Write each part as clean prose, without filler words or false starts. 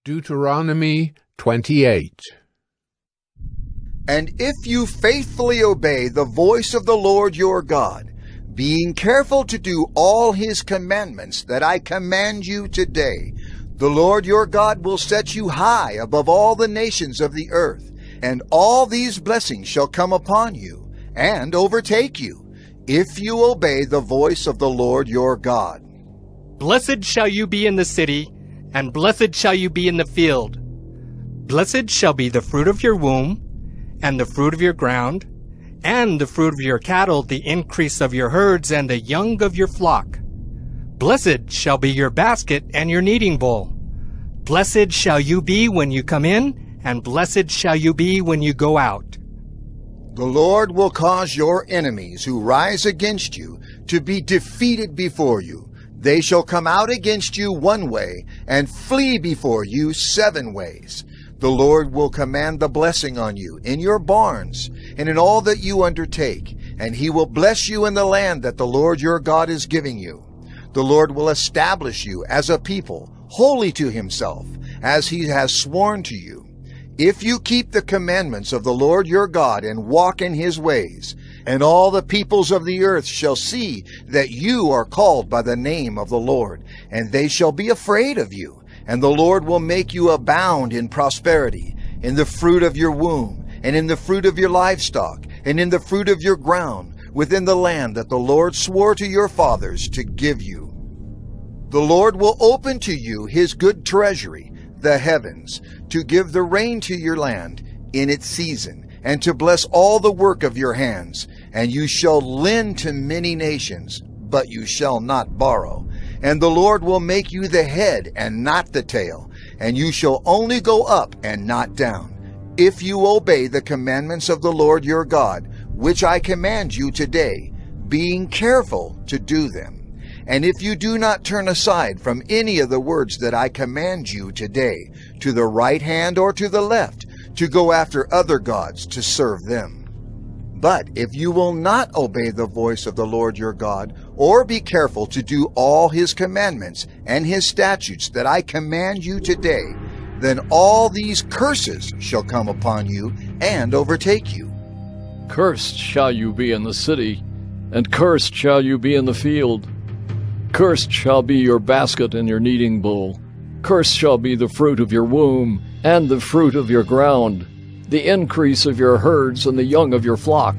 Deuteronomy 28. And if you faithfully obey the voice of the Lord your God, being careful to do all his commandments that I command you today, the Lord your God will set you high above all the nations of the earth, and all these blessings shall come upon you and overtake you, if you obey the voice of the Lord your God. Blessed shall you be in the city, and blessed shall you be in the field. Blessed shall be the fruit of your womb, and the fruit of your ground, and the fruit of your cattle, the increase of your herds, and the young of your flock. Blessed shall be your basket and your kneading bowl. Blessed shall you be when you come in, and blessed shall you be when you go out. The Lord will cause your enemies who rise against you to be defeated before you. They shall come out against you one way, and flee before you 7 ways. The Lord will command the blessing on you in your barns and in all that you undertake, and he will bless you in the land that the Lord your God is giving you. The Lord will establish you as a people, holy to himself, as he has sworn to you. If you keep the commandments of the Lord your God and walk in his ways, and all the peoples of the earth shall see that you are called by the name of the Lord, and they shall be afraid of you. And the Lord will make you abound in prosperity, in the fruit of your womb, and in the fruit of your livestock, and in the fruit of your ground, within the land that the Lord swore to your fathers to give you. The Lord will open to you his good treasury, the heavens, to give the rain to your land in its season, and to bless all the work of your hands. And you shall lend to many nations, but you shall not borrow. And the Lord will make you the head and not the tail, and you shall only go up and not down, if you obey the commandments of the Lord your God, which I command you today, being careful to do them. And if you do not turn aside from any of the words that I command you today, to the right hand or to the left, to go after other gods to serve them. But if you will not obey the voice of the Lord your God, or be careful to do all his commandments and his statutes that I command you today, then all these curses shall come upon you and overtake you. Cursed shall you be in the city, and cursed shall you be in the field. Cursed shall be your basket and your kneading bowl. Cursed shall be the fruit of your womb, and the fruit of your ground, the increase of your herds and the young of your flock.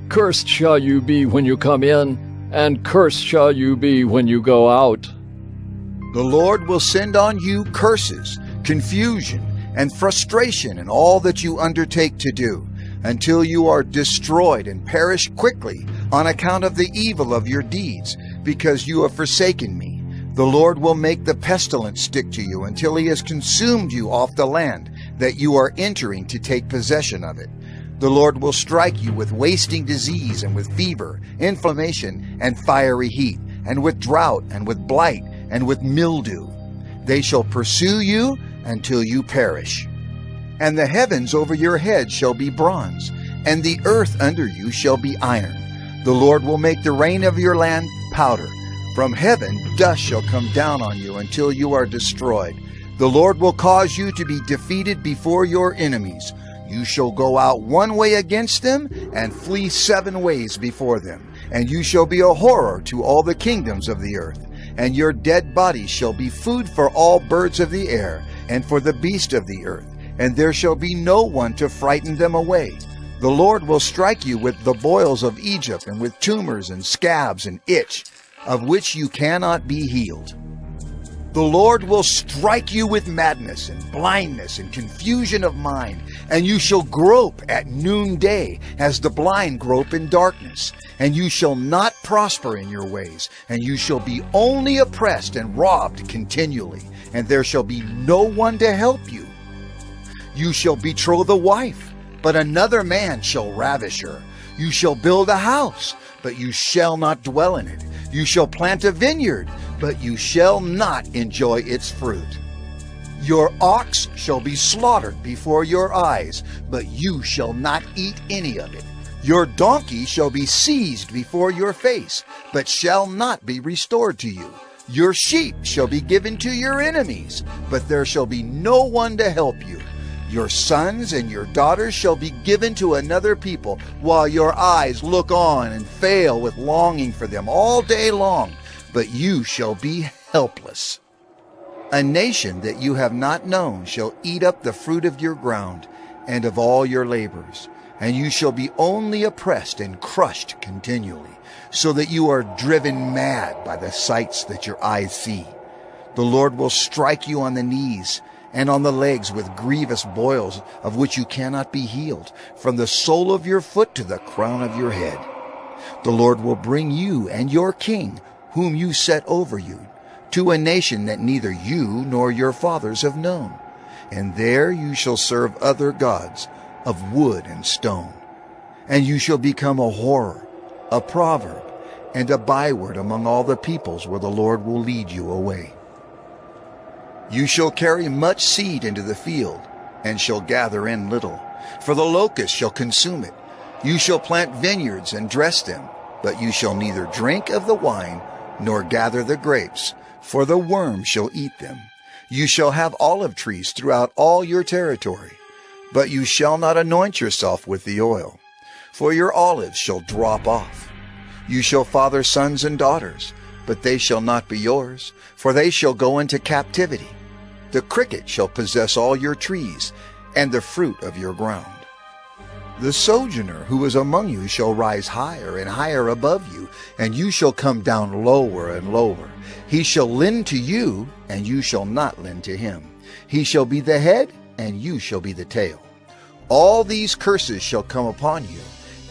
Cursed shall you be when you come in, and cursed shall you be when you go out. The Lord will send on you curses, confusion, and frustration in all that you undertake to do, until you are destroyed and perish quickly on account of the evil of your deeds, because you have forsaken me. The Lord will make the pestilence stick to you until he has consumed you off the land that you are entering to take possession of it. The Lord will strike you with wasting disease and with fever, inflammation, and fiery heat, and with drought, and with blight, and with mildew. They shall pursue you until you perish. And the heavens over your head shall be bronze, and the earth under you shall be iron. The Lord will make the rain of your land powder. From heaven dust shall come down on you until you are destroyed. The Lord will cause you to be defeated before your enemies. You shall go out one way against them, and flee 7 ways before them. And you shall be a horror to all the kingdoms of the earth. And your dead bodies shall be food for all birds of the air, and for the beasts of the earth. And there shall be no one to frighten them away. The Lord will strike you with the boils of Egypt, and with tumors and scabs and itch, of which you cannot be healed. The Lord will strike you with madness and blindness and confusion of mind, and you shall grope at noonday as the blind grope in darkness. And you shall not prosper in your ways, and you shall be only oppressed and robbed continually, and there shall be no one to help you. You shall betroth a wife, but another man shall ravish her. You shall build a house, but you shall not dwell in it. You shall plant a vineyard, but you shall not enjoy its fruit. Your ox shall be slaughtered before your eyes, but you shall not eat any of it. Your donkey shall be seized before your face, but shall not be restored to you. Your sheep shall be given to your enemies, but there shall be no one to help you. Your sons and your daughters shall be given to another people, while your eyes look on and fail with longing for them all day long, but you shall be helpless. A nation that you have not known shall eat up the fruit of your ground and of all your labors, and you shall be only oppressed and crushed continually, so that you are driven mad by the sights that your eyes see. The Lord will strike you on the knees and on the legs with grievous boils, of which you cannot be healed, from the sole of your foot to the crown of your head. The Lord will bring you and your king, whom you set over you, to a nation that neither you nor your fathers have known. And there you shall serve other gods of wood and stone. And you shall become a horror, a proverb, and a byword among all the peoples where the Lord will lead you away. You shall carry much seed into the field, and shall gather in little, for the locust shall consume it. You shall plant vineyards and dress them, but you shall neither drink of the wine nor gather the grapes, for the worm shall eat them. You shall have olive trees throughout all your territory, but you shall not anoint yourself with the oil, for your olives shall drop off. You shall father sons and daughters, but they shall not be yours, for they shall go into captivity. The cricket shall possess all your trees, and the fruit of your ground. The sojourner who is among you shall rise higher and higher above you, and you shall come down lower and lower. He shall lend to you, and you shall not lend to him. He shall be the head, and you shall be the tail. All these curses shall come upon you,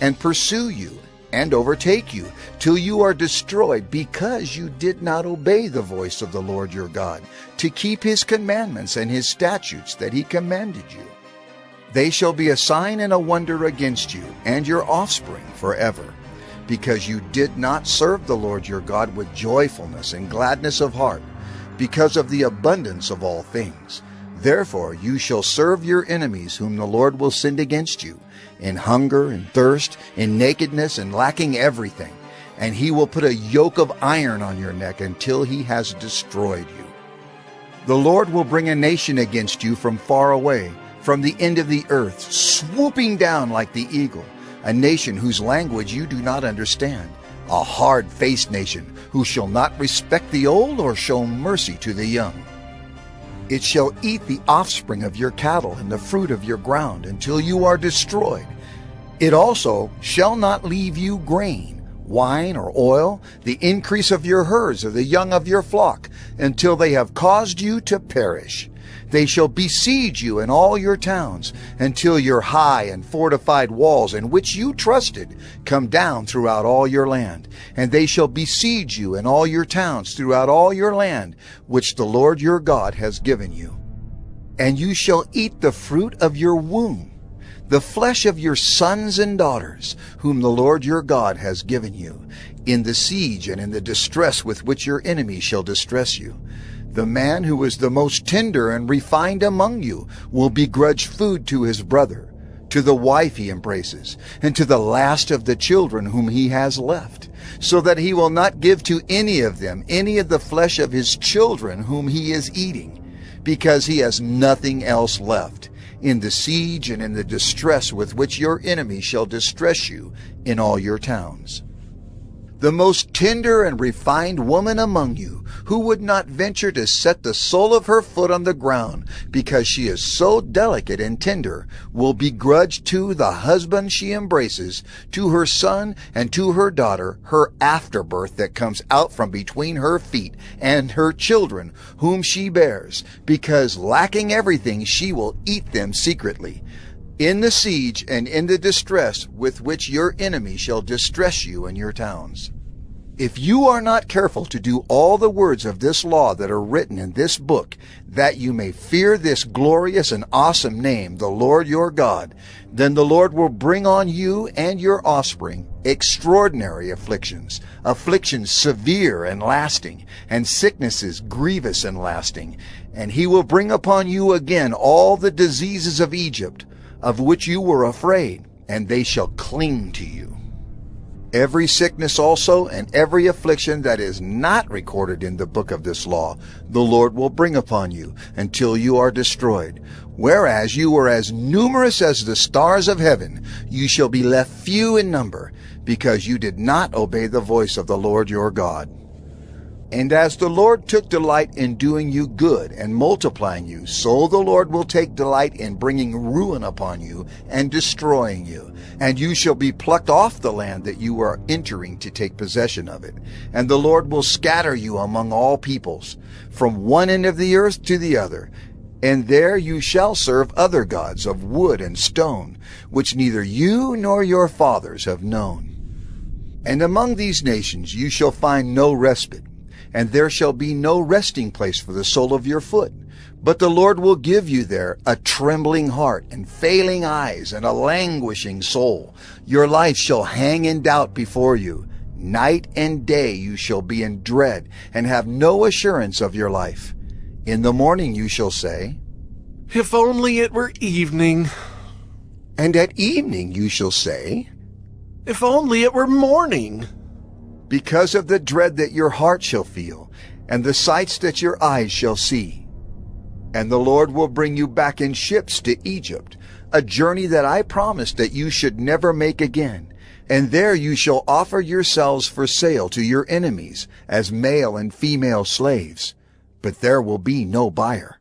and pursue you, and overtake you, till you are destroyed, because you did not obey the voice of the Lord your God, to keep his commandments and his statutes that he commanded you. They shall be a sign and a wonder against you and your offspring forever, because you did not serve the Lord your God with joyfulness and gladness of heart, because of the abundance of all things. Therefore you shall serve your enemies whom the Lord will send against you, in hunger and thirst, in nakedness and lacking everything. And he will put a yoke of iron on your neck until he has destroyed you. The Lord will bring a nation against you from far away, from the end of the earth, swooping down like the eagle, a nation whose language you do not understand, a hard-faced nation who shall not respect the old or show mercy to the young. It shall eat the offspring of your cattle and the fruit of your ground until you are destroyed. It also shall not leave you grain, wine, or oil, the increase of your herds or the young of your flock, until they have caused you to perish. They shall besiege you in all your towns, until your high and fortified walls in which you trusted come down throughout all your land. And they shall besiege you in all your towns throughout all your land, which the Lord your God has given you. And you shall eat the fruit of your womb, the flesh of your sons and daughters, whom the Lord your God has given you, in the siege and in the distress with which your enemies shall distress you. The man who is the most tender and refined among you will begrudge food to his brother, to the wife he embraces, and to the last of the children whom he has left, so that he will not give to any of them any of the flesh of his children whom he is eating, because he has nothing else left, in the siege and in the distress with which your enemy shall distress you in all your towns. The most tender and refined woman among you, who would not venture to set the sole of her foot on the ground, because she is so delicate and tender, will begrudge to the husband she embraces, to her son and to her daughter, her afterbirth that comes out from between her feet, and her children whom she bears, because lacking everything she will eat them secretly, in the siege and in the distress with which your enemy shall distress you in your towns. If you are not careful to do all the words of this law that are written in this book, that you may fear this glorious and awesome name, the Lord your God, then the Lord will bring on you and your offspring extraordinary afflictions, afflictions severe and lasting, and sicknesses grievous and lasting. And he will bring upon you again all the diseases of Egypt, of which you were afraid, and they shall cling to you. Every sickness also and every affliction that is not recorded in the book of this law, the Lord will bring upon you until you are destroyed. Whereas you were as numerous as the stars of heaven, you shall be left few in number, because you did not obey the voice of the Lord your God. And as the Lord took delight in doing you good and multiplying you, so the Lord will take delight in bringing ruin upon you and destroying you. And you shall be plucked off the land that you are entering to take possession of it. And the Lord will scatter you among all peoples, from one end of the earth to the other. And there you shall serve other gods of wood and stone, which neither you nor your fathers have known. And among these nations you shall find no respite, and there shall be no resting place for the sole of your foot. But the Lord will give you there a trembling heart and failing eyes and a languishing soul. Your life shall hang in doubt before you. Night and day you shall be in dread and have no assurance of your life. In the morning you shall say, "If only it were evening." And at evening you shall say, "If only it were morning." Because of the dread that your heart shall feel, and the sights that your eyes shall see. And the Lord will bring you back in ships to Egypt, a journey that I promised that you should never make again. And there you shall offer yourselves for sale to your enemies as male and female slaves. But there will be no buyer.